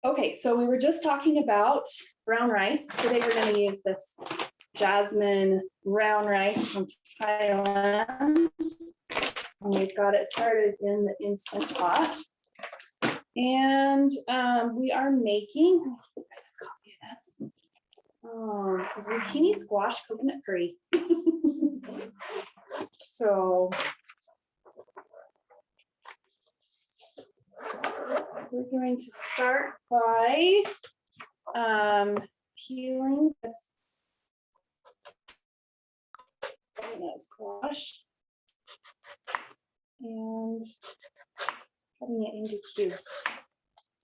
Okay, so we were just talking about brown rice. Today we're going to use this jasmine brown rice from Thailand. And we've got it started in the Instant Pot. And we are making, let me give you guys a copy of this. Zucchini Squash Coconut Curry. So we're going to start by peeling this squash and cutting it into cubes.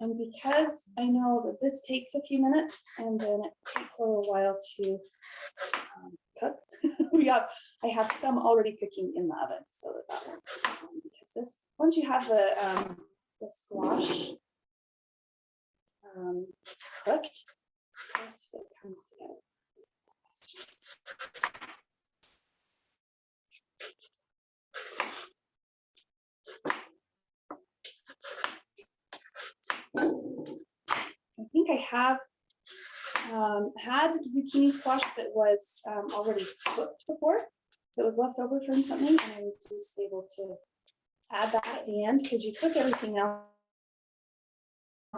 And because I know that this takes a few minutes and then it takes a little while to cook, I have some already cooking in the oven, so that won't take as long, because this, once you have the squash cooked, most of it comes together. I think I have had zucchini squash that was already cooked before, that was left over from something, and I was just able to add that at the end, because you cook everything else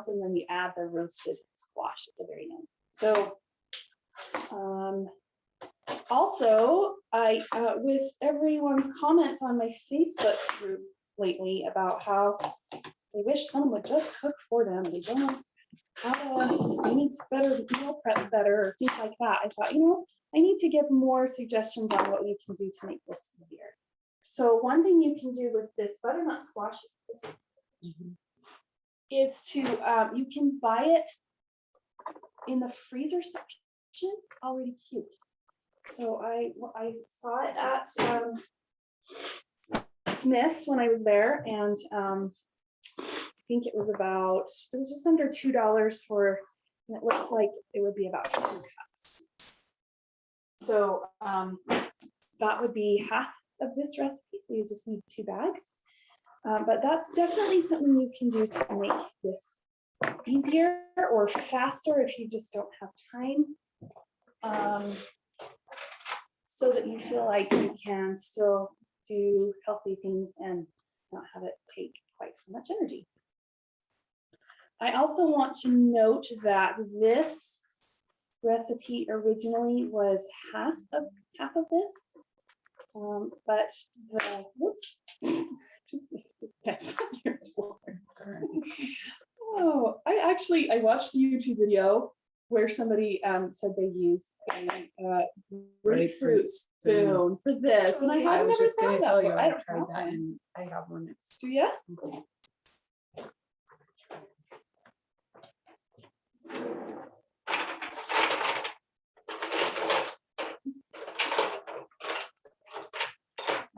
and then you add the roasted squash at the very end. So also, I with everyone's comments on my Facebook group lately about how they wish someone would just cook for them, they don't know how to, they need better meal prep better, or things like that. I thought, I need to give more suggestions on what you can do to make this easier. So one thing you can do with this butternut squash is to, you can buy it in the freezer section already cubed. So I saw it at Smith's when I was there, and I think it was just under $2 for, and it looked like it would be about 2 cups. So that would be half of this recipe, so you just need 2 bags. But that's definitely something you can do to make this easier or faster if you just don't have time, so that you feel like you can still do healthy things and not have it take quite so much energy. I also want to note that this recipe originally was half of this, but the whoops, just oh, I watched a YouTube video where somebody said they used a grapefruit spoon for this, and I had never tried that before. I tried that, and I have one. So yeah. Okay.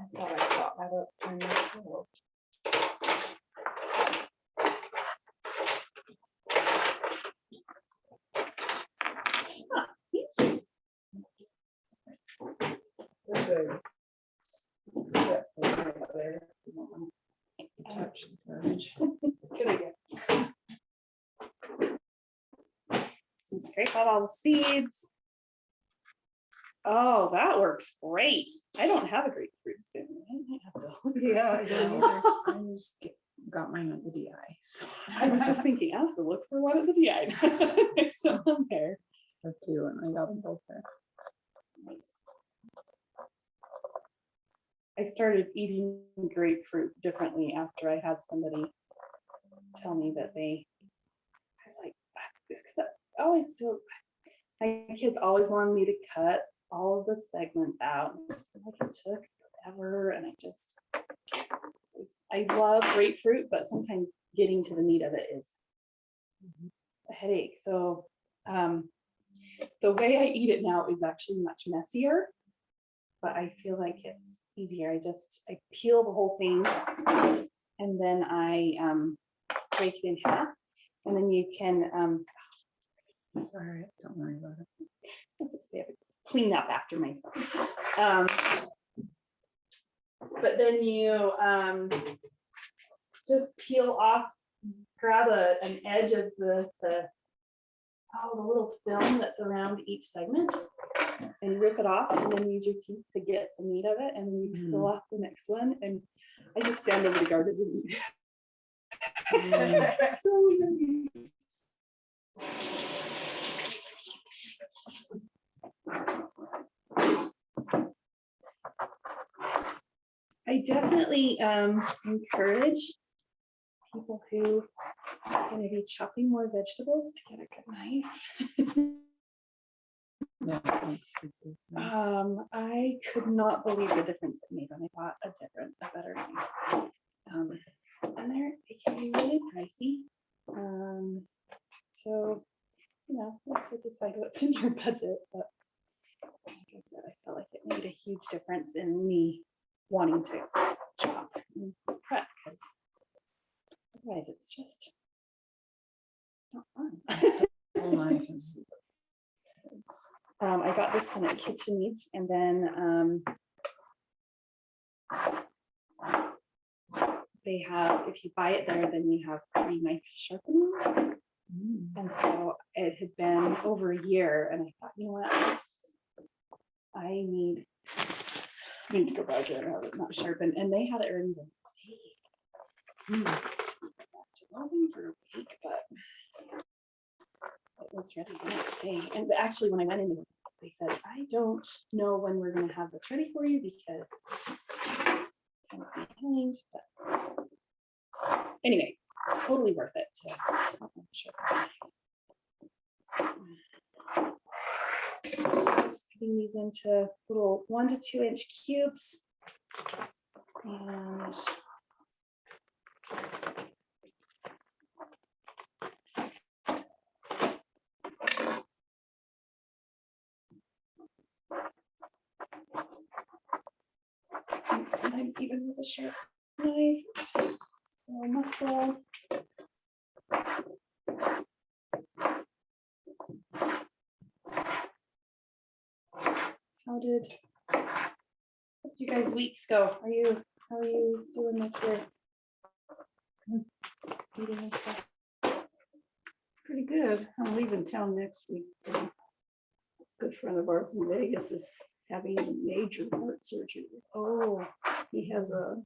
I thought I got that up on myself. There's a step right there. Touch the fridge. Good idea. So scrape out all the seeds. Oh, that works great. I don't have a grapefruit spoon. Yeah, I don't either. I just got mine at the DI. So I was just thinking, I have to look for one at the DI. It's still on there. Or 2, and I got them both there. Nice. I started eating grapefruit differently after I had somebody tell me that I was like, my kids always wanted me to cut all of the segments out. Like it took forever, and I love grapefruit, but sometimes getting to the meat of it is a headache. So the way I eat it now is actually much messier, but I feel like it's easier. I peel the whole thing, and then I break it in half, and then you can it's all right, don't worry about it. I'll just be able to clean up after myself. But then you just peel off grab an edge of the little film that's around each segment and rip it off, and then use your teeth to get the meat of it, and then you peel off the next one. And I just stand over the garbage and eat it. So yummy. I definitely encourage people who are going to be chopping more vegetables to get a good knife. I could not believe the difference it made when I bought a better knife. And it can be really pricey. So, you have to decide what's in your budget. But like I said, I felt like it made a huge difference in me wanting to chop and prep, because otherwise it's just not fun. I got this one at Kitchen Needs, and then they have, if you buy it there, then you have free knife sharpening. And so it had been over a year, and I thought, you know what, I need to go buy it and have it not sharpened. And they had it ready the next day. For a week, but it was ready the next day. And actually, when I went in, they said, I don't know when we're going to have this ready for you, because kind of behind. But anyway, totally worth it to just putting these into little 1 to 2 inch cubes. And sometimes even with a sharp knife, or muscle. How did you guys' weeks go? How are you doing with your eating and stuff? Pretty good. I'm leaving town next week. A good friend of ours in Vegas is having a major heart surgery. Oh, He has a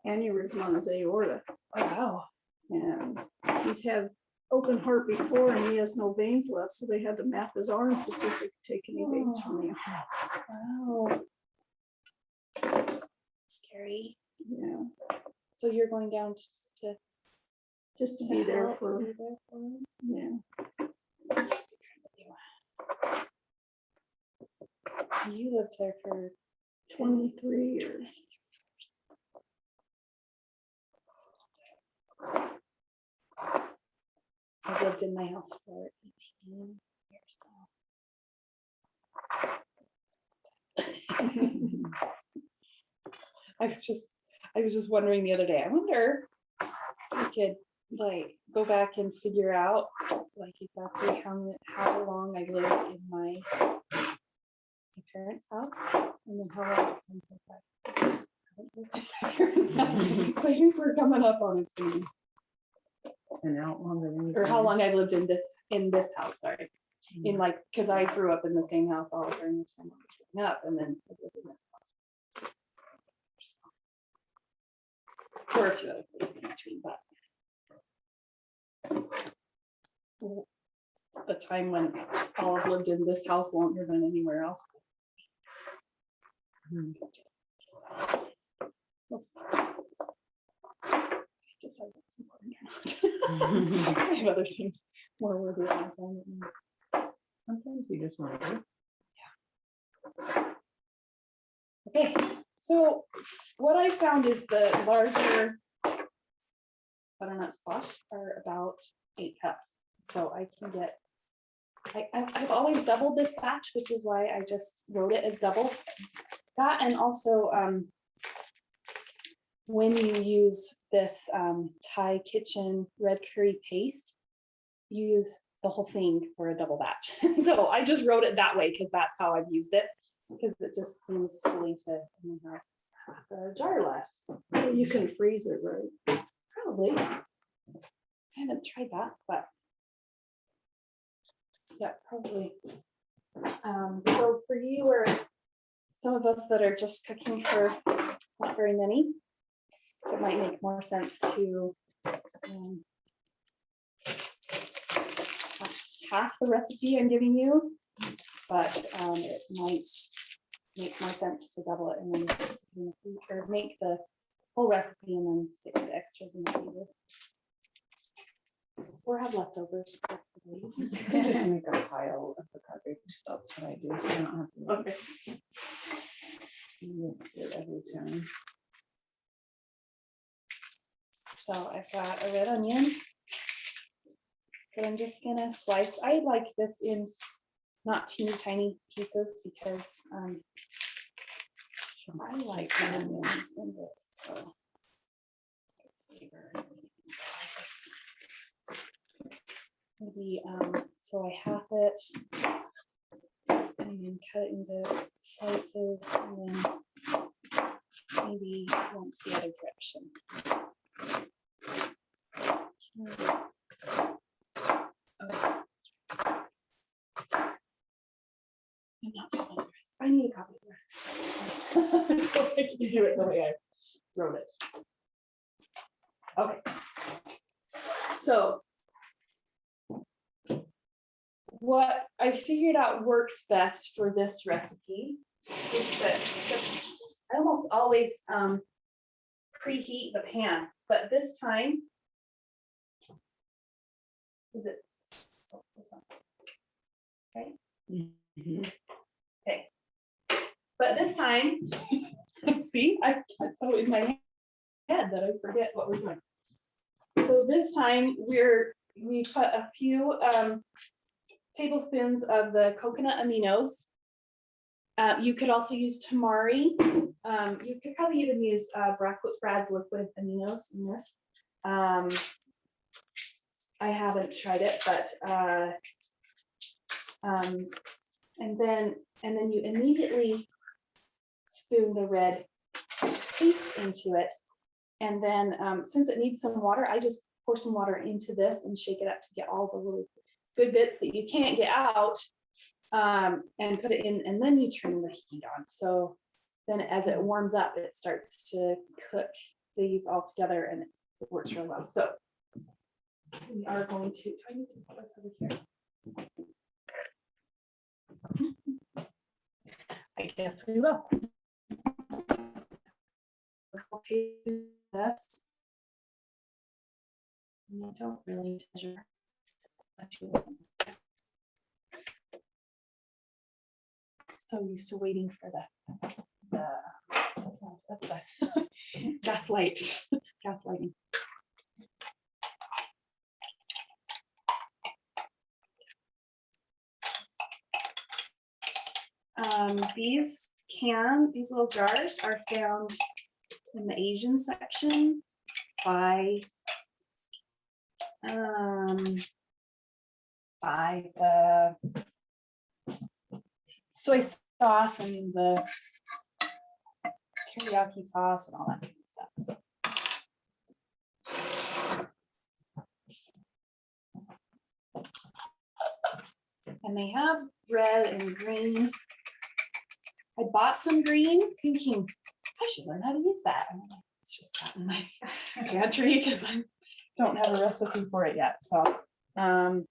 aneurysm on his aorta. oh wow. And he's had open heart before, and he has no veins left, so they had to map his arms to see if they could take any veins from the arms. Wow. Scary. Yeah. So you're going down Just to be there for him? yeah. You lived there for 23 years. I've lived in my house for 18 years now. I was just wondering the other day, I wonder if I could like go back and figure out like exactly how long I lived in my parents' house, and then how long it's been since I haven't lived there. So I think we're coming up on it soon. And out longer than Or how long I've lived in this house, sorry. In like, because I grew up in the same house all during the time I was growing up, and then I lived in this house. Or a few other places in between, but the time when Olive lived in this house longer than anywhere else. We'll see. Decide what's important or not. I have other things more worthy of my time. Sometimes you just want to. Yeah. Okay, so what I found is the larger butternut squash are about 8 cups. So I can get, I've always doubled this batch, which is why I just wrote it as double. That, and also when you use this Thai kitchen red curry paste, you use the whole thing for a double batch. So I just wrote it that way because that's how I've used it, because it just seems silly to only have half a jar left. Well, you can freeze it, right? Probably. haven't tried that, but yeah, probably. So for you or some of us that are just cooking for not very many, it might make more sense to half the recipe I'm giving you, but it might make more sense to double it and then stick it in the freezer, or make the whole recipe and then stick the extras in the freezer. Or have leftovers. You can just make a pile of the garbage. That's what I do. So I don't have to Okay. do it every time. So I've got a red onion that I'm just gonna slice. I like this in not teeny tiny pieces because I like red onions in this. So flavor. Maybe so I half it and then cut it into slices and then maybe once the other direction. I'm not following the recipe. I need a copy of the recipe. So I can do it the way I wrote it. Okay. So what I figured out works best for this recipe is that I almost always preheat the pan, but this time, is it this one? Okay. Okay. But this time, see, it's so in my head that I forget what we're doing. So this time we put a few tablespoons of the coconut aminos. You could also use tamari. You could probably even use Brad's liquid aminos in this. I haven't tried it, but and then you immediately spoon the red paste into it. And then since it needs some water, I just pour some water into this and shake it up to get all the little good bits that you can't get out, and put it in, and then you turn the heat on. So then as it warms up, it starts to cook these all together and it works real well. So we are going to, do I need to put this over here? I guess we will. This. I don't really measure. So used to waiting for the gaslighting. These little jars are found in the Asian section by the soy sauce and the teriyaki sauce and all that kind of stuff. And they have red and green. I bought some green thinking I should learn how to use that. And it's just sat in my pantry because I don't have a recipe for it yet. So, you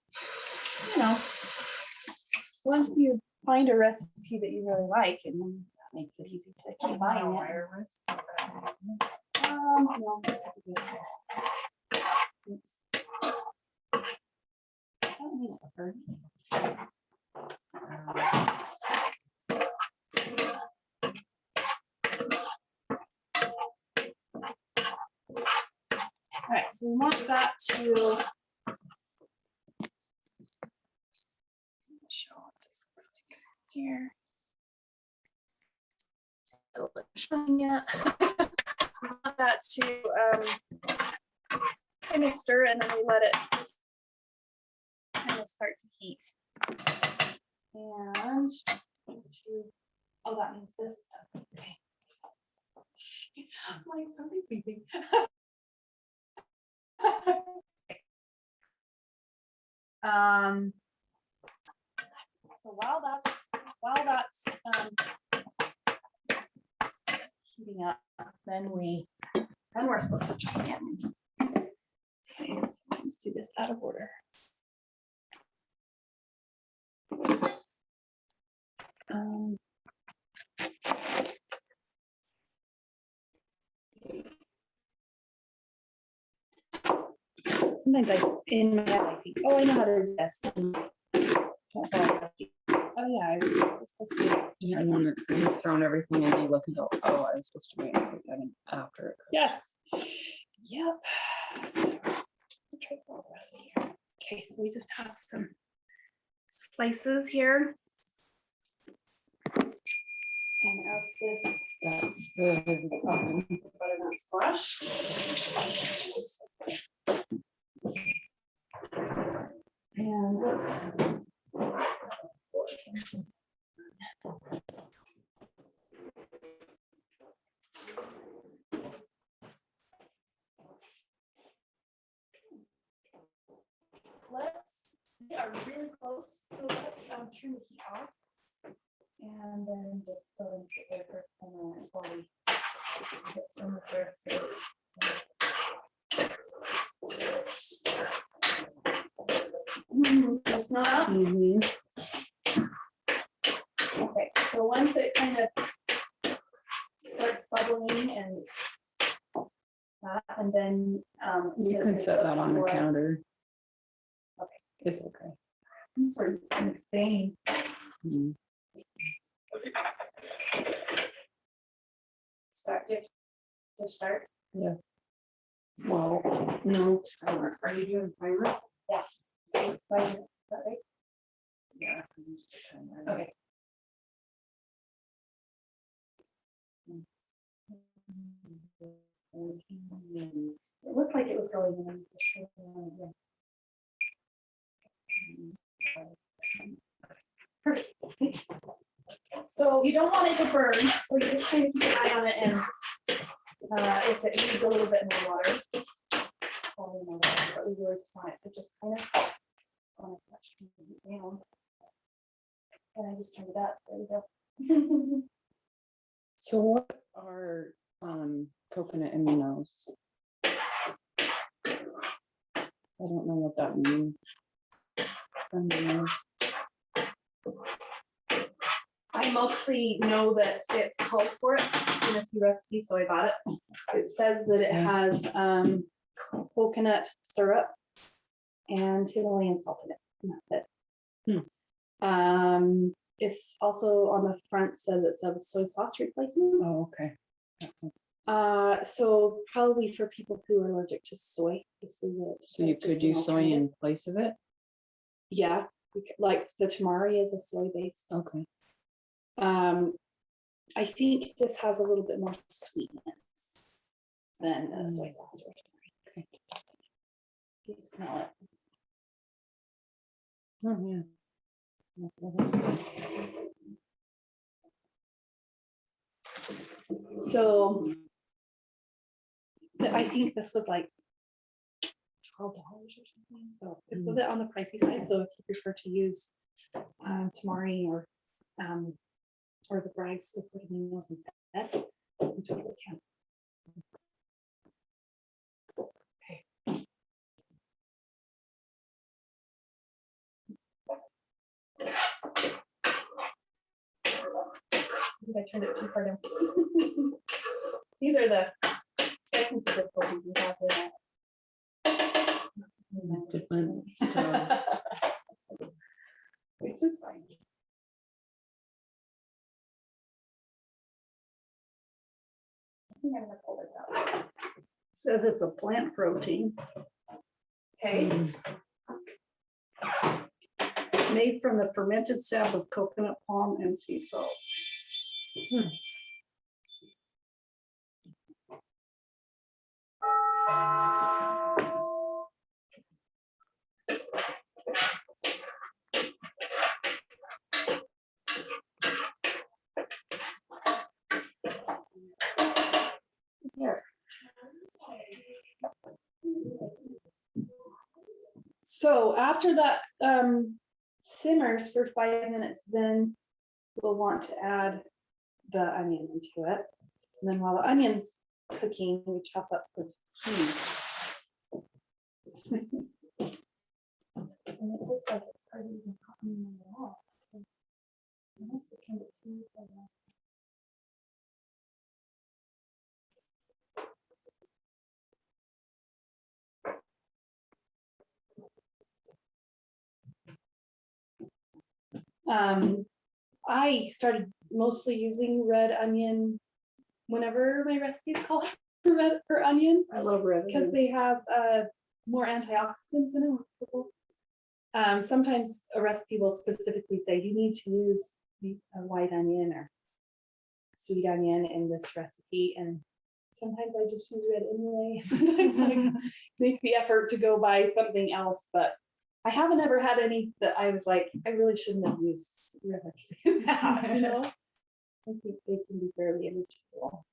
know, once you find a recipe that you really like, and then that makes it easy to keep buying it. No, just a bit. Oops. I don't think it's burning. All right, so we want that to show what this looks like here. Still not showing yet. We want that to kind of stir, and then we let it just kind of start to heat. And oh, that means this is done. Okay. I'm like, somebody's beeping. So while that's heating up, then we're supposed to chop the onions. Okay, so let's do this out of order. Sometimes in my head I think, oh, I know how to do this. Oh yeah, I was supposed to. Yeah, and then you've thrown everything in, you look and go, oh, I was supposed to wait and put that in after. Yes. Yep. So, I'll try to follow the recipe here. Okay, so we just have some slices here. And as this That's the butternut squash. And let's we are really close, so let's turn the heat off and then just go and sit there for 10 minutes while we get some of this. It's not up. Okay, so once it kind of starts bubbling and then you can set that on the counter. Okay. It's okay. I'm sort of kind of staying. Start. Yeah. Well, no. Are you doing timer? Yeah. Right. Yeah. Okay. It looked like it was going in. Perfect. So you don't want it to burn, so you just kind of keep an eye on it, and if it needs a little bit more water, but we really just want it to just kind of down. And I just turned it up. There we go. So what are coconut aminos? I don't know what that means. I mostly know that it's called for it in a few recipes, so I got it. It says that it has coconut syrup and Himalayan salt in it, and that's it. It's also on the front says it's a soy sauce replacement. Oh, okay. So probably for people who are allergic to soy, this is it. So you could use soy in place of it? Yeah, like the tamari is a soy based. Okay. I think this has a little bit more sweetness than a soy sauce or tamari. Okay. You can smell it. Oh yeah. So I think this was like $12 or something. So it's a bit on the pricey side. So if you prefer to use tamari or the Bragg's liquid aminos instead, you totally can. Okay. I think I turned it too far down. These are the technical difficulties we have with that. Different stuff. Which is fine. I think I'm gonna pull this out. Says it's a plant protein Okay. made from the fermented sap of coconut, palm, and sea salt. Here. So after that simmers for 5 minutes, then we'll want to add the onion into it. And then while the onion's cooking, we chop up the zucchini. And this looks like it's already even cooking in the wall. So I must have turned it too far down. I started mostly using red onion whenever my recipes call for red for onion, I love red. because they have more antioxidants in them. Sometimes a recipe will specifically say you need to use a white onion or sweet onion in this recipe, and sometimes I just use red anyway. Sometimes I make the effort to go buy something else, but I haven't ever had any that I was like, I really shouldn't have used red in that, you know? I think they can be fairly interchangeable.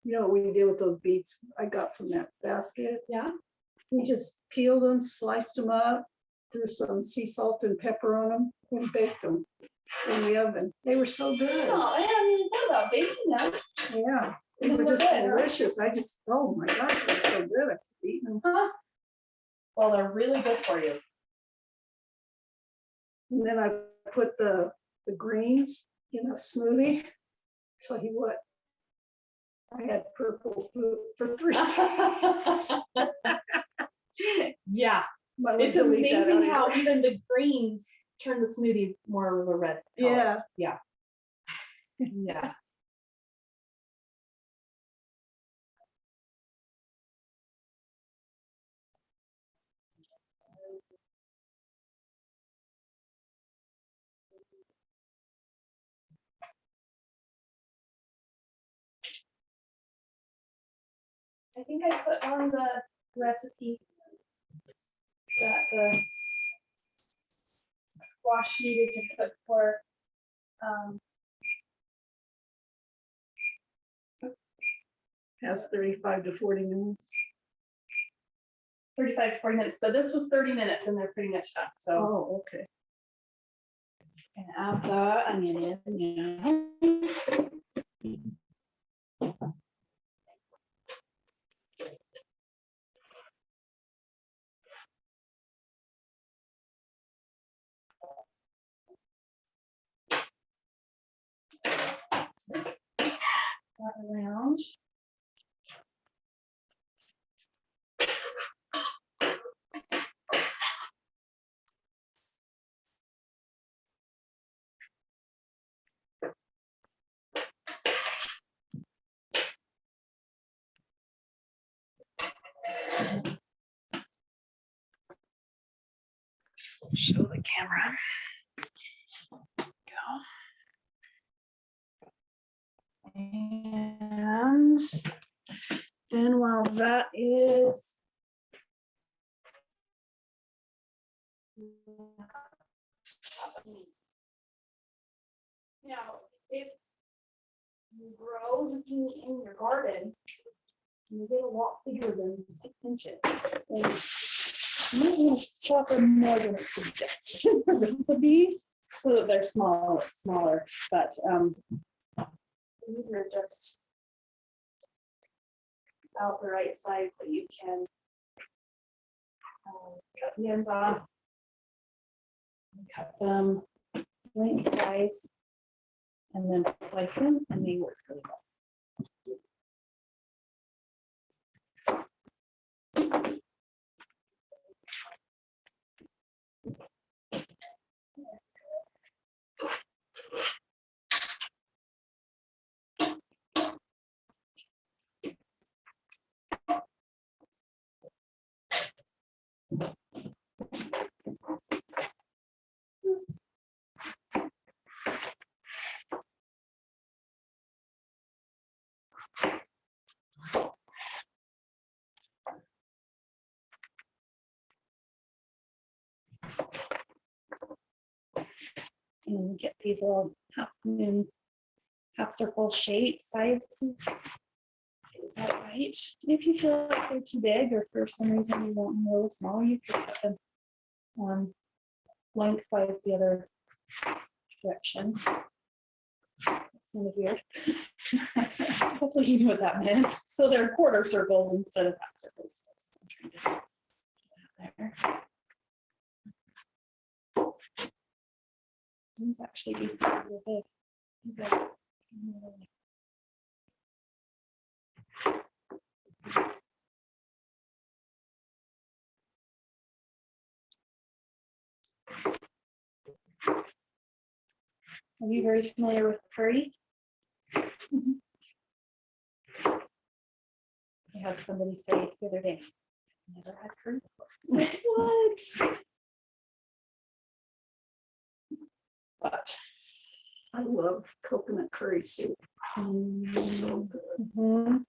You know what we did with those beets I got from that basket? Yeah. We just peeled them, sliced them up, threw some sea salt and pepper on them, and baked them in the oven. They were so good. Oh, I haven't even thought about baking them. Yeah, they They were were just good, huh? delicious. I just, oh my gosh, they were so good. I could eat them. Huh? Well, they're really good for you. And then I put the greens in a smoothie. Tell you what, I had purple food for 3 days. Yeah, Might want it's to delete that amazing out how of here. even the greens turn the smoothie more of a red color. Yeah, Yeah. I think I put on the recipe that the squash needed to cook for has 35 to 40 minutes. 35 to 40 minutes, but this was 30 minutes and they're pretty much done. So Oh, okay. and add the onion in. Yeah. That around. Show the camera. Go. And then while that is now, if you grow zucchini in your garden, you get a lot bigger than 6 inches. And you might want to chop them more than it suggests for the recipe, so that they're smaller. But these are just about the right size that you can cut the ends off. Cut them lengthwise and then slice them, and they work really well. And get these little half circle shape sizes. All right, if you feel like they're too big or for some reason you want them a little small, you could cut them lengthwise the other direction. That sounded weird. Hopefully you knew what that meant. So they're quarter circles instead of half circles. That's what I'm trying to get there. These actually do seem a little big. Are you very familiar with curry? I had somebody say the other day, never had curry before. Like, what? But I love coconut curry soup. So good. mhm.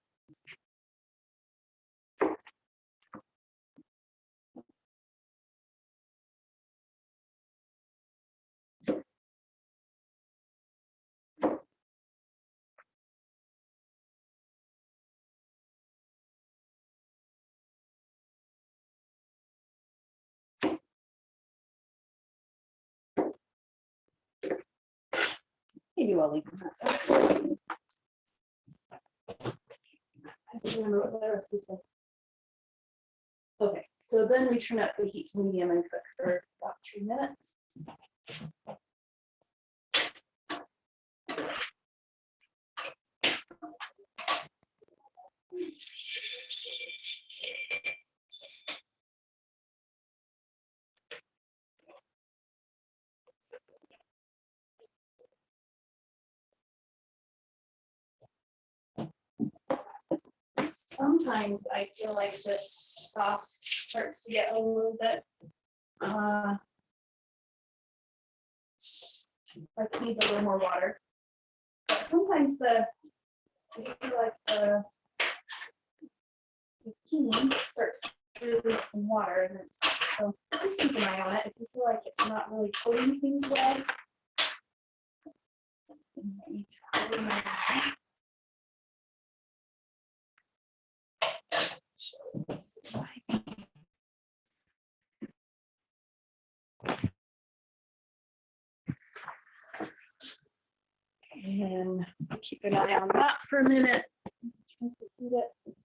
Maybe I'll leave them that side. I don't remember what the recipe says. Okay, so then we turn up the heat to medium and cook for about 3 minutes. Sometimes I feel like this sauce starts to get a little bit like needs a little more water. But sometimes I feel like the zucchini starts to lose some water in it. So just keep an eye on it. If you feel like it's not really coating things well, you might need to coat it. And keep an eye on that for a minute. Try to heat it.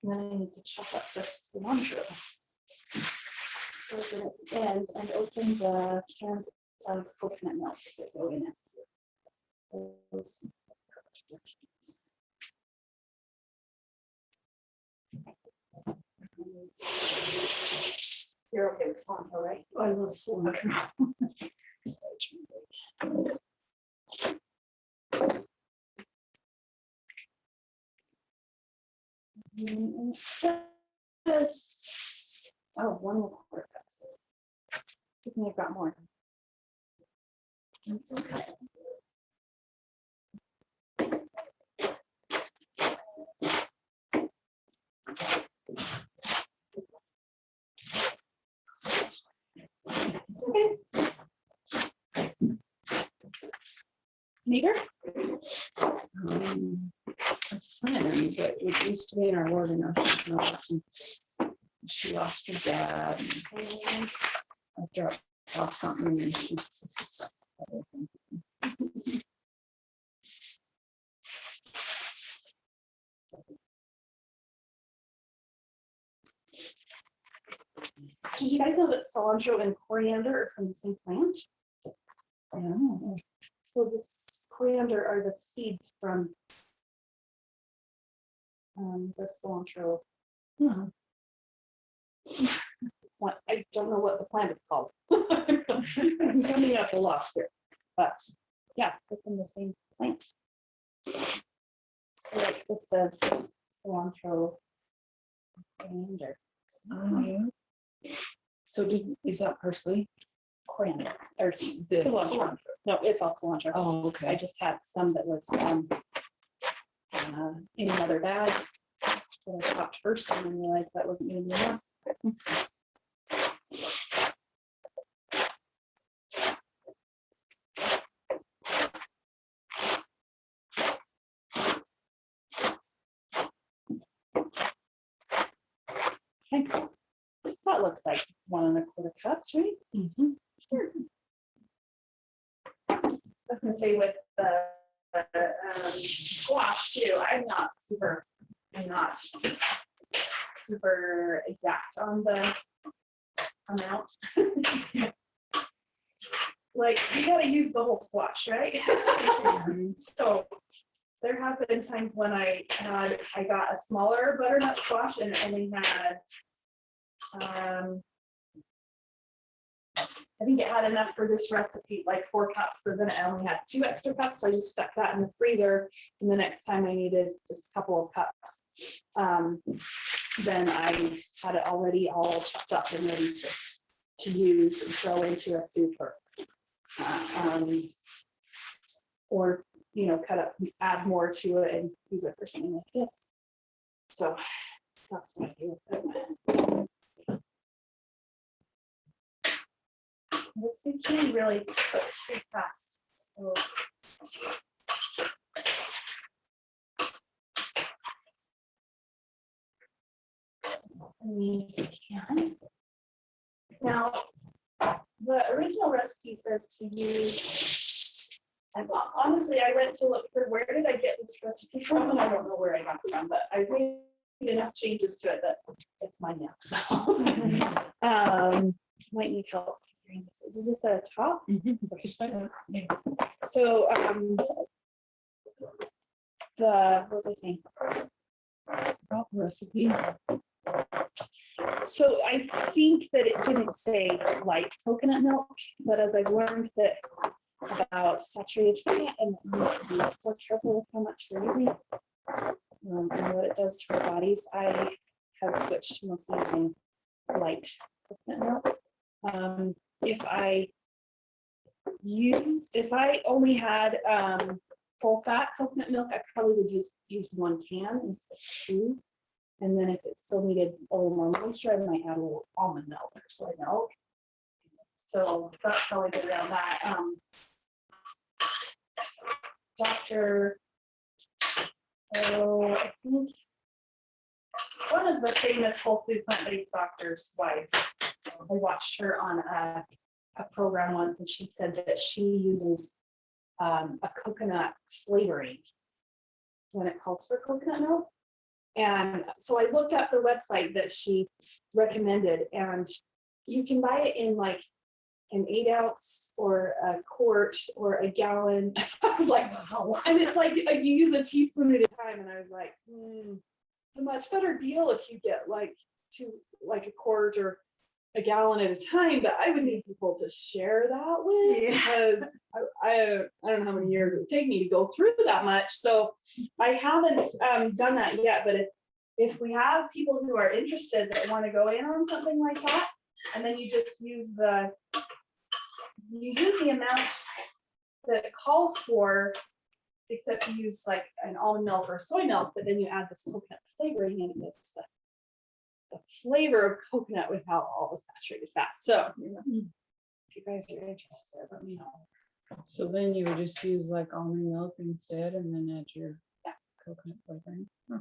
And then I need to chop up this cilantro. So then at the end and open the cans of coconut milk that go in it. Those- You're okay with cilantro, right? I love cilantro. And it says, oh, 1¼ cups. I think I've got more. It's okay. It's okay. Meager? A friend, but it used to be in our ward she lost her dad. And I dropped off something and she. Did you guys know that cilantro and coriander are from the same plant? Oh, So this coriander are the seeds from the cilantro. yeah. What, I don't know what the plant is called. I'm coming up a loss here, but yeah, they're from the same plant. So like this says cilantro coriander. So is that parsley? coriander or The cilantro. No, it's all cilantro. Oh, I okay. just had some that was in another bag that I chopped first and then realized that wasn't going to be enough. Okay. That looks like 1 1/4 cups, right? Mhm. Sure. I was gonna say with the squash too, I'm not super exact on the amount. Like, you gotta use the whole squash, right? So there have been times when I got a smaller butternut squash and it only had I think it had enough for this recipe, like 4 cups, but then I only had 2 extra cups, so I just stuck that in the freezer. And the next time I needed just a couple of cups, then I had it already all chopped up and ready to use and throw into a soup or you know, cut up, add more to it and use it for something like this. So that's what I do with it. The zucchini really cooks pretty fast. So these cans. Now, the original recipe says to use, and honestly, I went to look for where did I get this recipe from, and I don't know where I got it from, but I made enough changes to it that it's mine now. So might need help. Is this at the top? So what was I saying? Recipe. So I think that it didn't say light coconut milk, but as I've learned that about saturated fat and you need to be more careful with how much you're using and what it does to our bodies, I have switched to mostly using light coconut milk. If I only had full fat coconut milk, I probably would use 1 can instead of 2. And then if it still needed a little more moisture, I might add a little almond milk or soy milk. So that's how I get around that. I think one of the famous whole food plant-based doctors' wives, I watched her on a program once, and she said that she uses a coconut flavoring when it calls for coconut milk. And so I looked up the website that she recommended, and you can buy it in like an 8 ounce or a quart or a gallon. I was like, wow. And it's like you use a teaspoon at a time. And I was like, it's a much better deal if you get like a quart or a gallon at a time, but I would need people to share that with because I don't know how many years it would take me to go through that much. So I haven't done that yet, but if we have people who are interested that want to go in on something like that, and then you just use the amount that it calls for, except you use like an almond milk or soy milk, but then you add this coconut flavoring and it gives the flavor of coconut without all the saturated fat. So if you guys are interested, let me know. So then you would just use like almond milk instead and then add your coconut flavoring. Huh.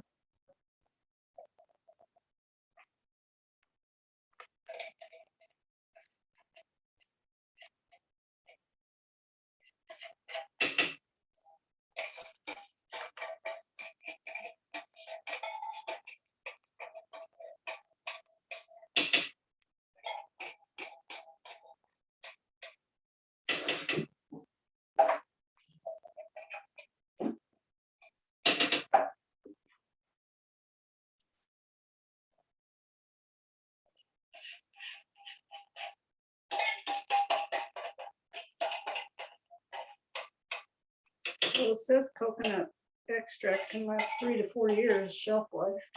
Well, it says coconut extract can last 3 to 4 years shelf life.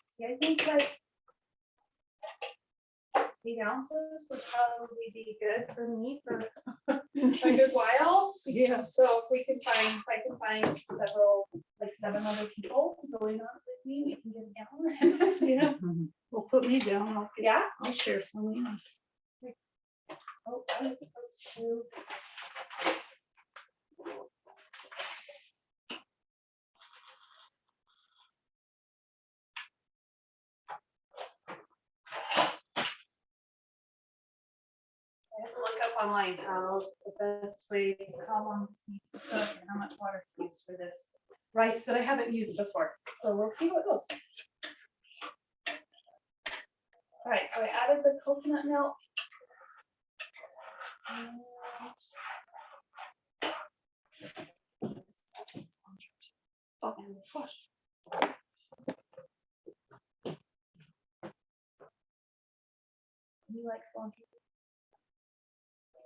See, I think like 8 ounces would probably be good for me for a good while. Yeah. So if we can find, if I can find several, like 7 other people going on it with me, we can get it down. Yeah. Mhm. Well, put me down. Yeah. I'll share some. Yeah. Oh, I was supposed to. I have to look up online how the best way, how long this needs to cook and how much water to use for this rice that I haven't used before. So we'll see how it goes. All right, so I added the coconut milk. Oh, and the squash. You like cilantro?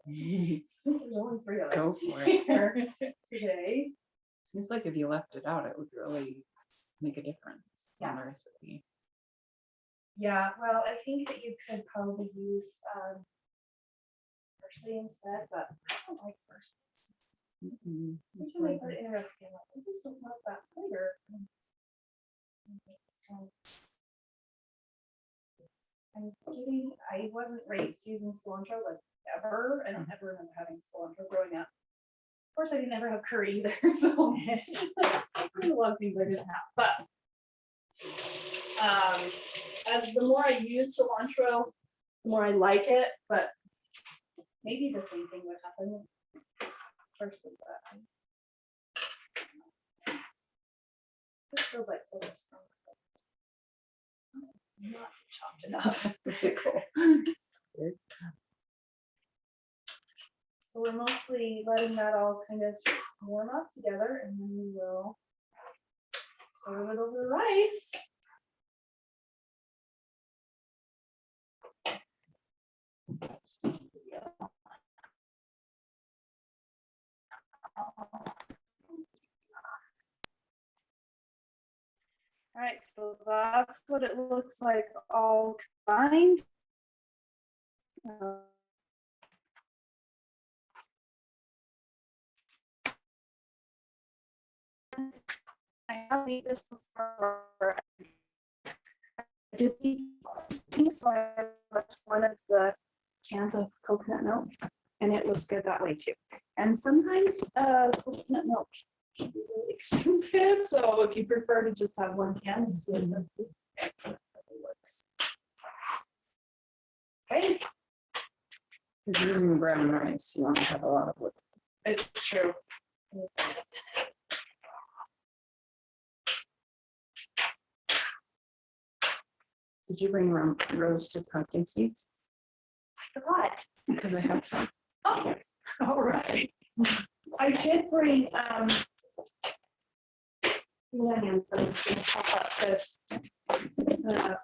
This is only 3 of us Go for it. here today. Seems like if you left it out, it would really make a difference on the recipe. Yeah, well, I think that you could probably use parsley instead, but I don't like parsley. Mm-mm, Which it's will make really it interesting. I just don't love that flavor. So I wasn't raised using cilantro like ever. I don't ever remember having cilantro growing up. Of course, I didn't ever have curry either, so there's a lot of things I didn't have. But as the more I use cilantro, the more I like it. But maybe the same thing would happen with parsley. But it feels like so much stronger. Not chopped enough. Good. So we're mostly letting that all kind of warm up together, and then we will serve it over the rice. All right, so that's what it looks like all combined. I have made this before. I did eat so I left one of the cans of coconut milk, and it was good that way too. And sometimes coconut milk can be really expensive, so if you prefer to just have one can, it's good. It works. Okay, If you're using brown rice, you want to have a lot of liquid. it's true. Did you bring roasted pumpkin seeds? I forgot. Because I have some. Oh, all right. I did bring lemons that I was going to chop up because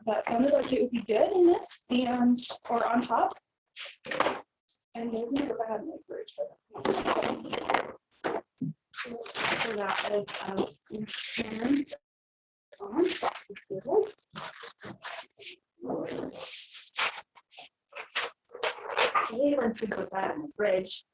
that sounded like it would be good in this and or on top. And they've never had my fridge for that. So that is some lemons on top of the table. Hey, let's put that in the fridge.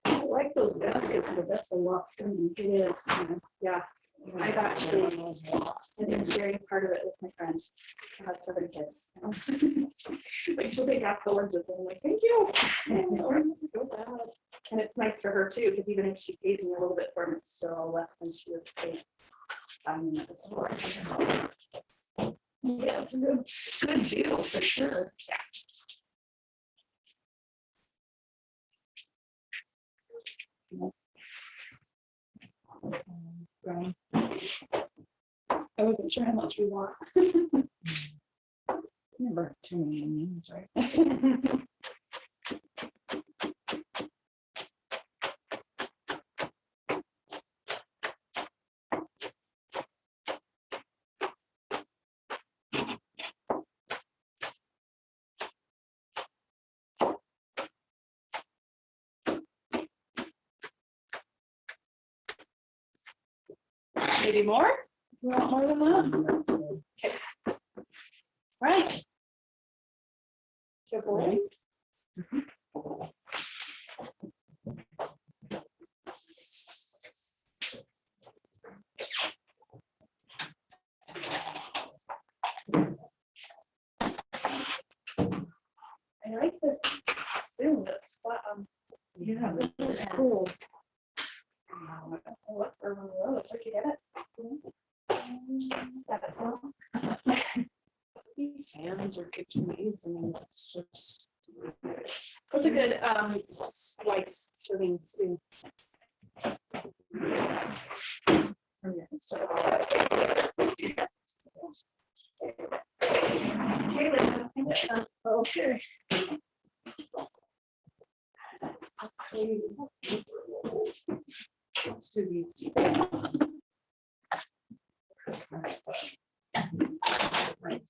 I like those baskets, but that's a lot for me. It is. Yeah. I've actually, I've been sharing part of it with my friend. I have 7 kids. Like she'll take half the lunches and I'm like, thank you. And it's nice for her too, because even if she pays me a little bit for them, it's still less than she would pay. So, yeah, it's a good deal for sure. Right. I wasn't sure how much we want. Never too many onions, right? Maybe more? You want more than that? Okay. Right. Your boys. I like this spoon that's flat. Yeah, it's cool. I look for one of those. Where'd you get it? Got it, so. These hands are KitchenAids, and it's just. What's a good slice serving spoon? Okay. Let's do these two. Christmas. Right.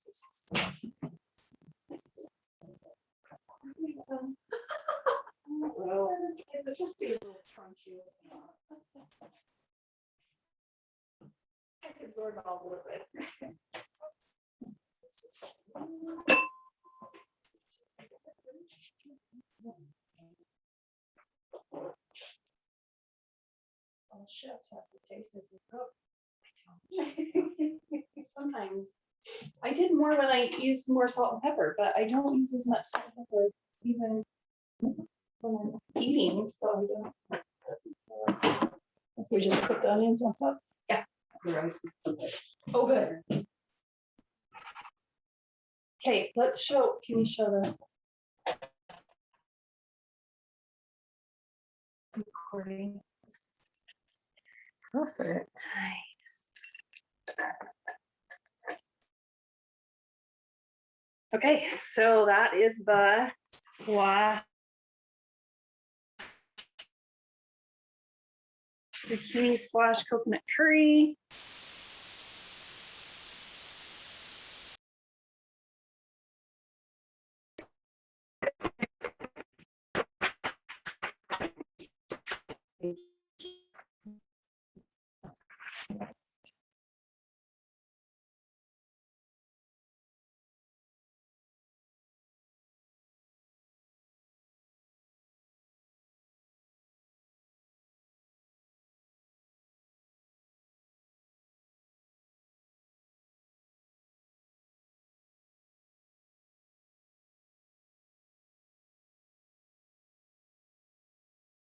Well, it'll just be a little crunchy. I can absorb it all a little bit. All chefs have to taste as they cook. Sometimes. I did more when I used more salt and pepper, but I don't use as much salt and pepper even when I'm eating, so I don't. We just put the onions on top. The rice is okay. Oh, good. Okay, let's show, can you show the recording? Perfect. Nice. Okay, so that is the squash zucchini squash coconut curry.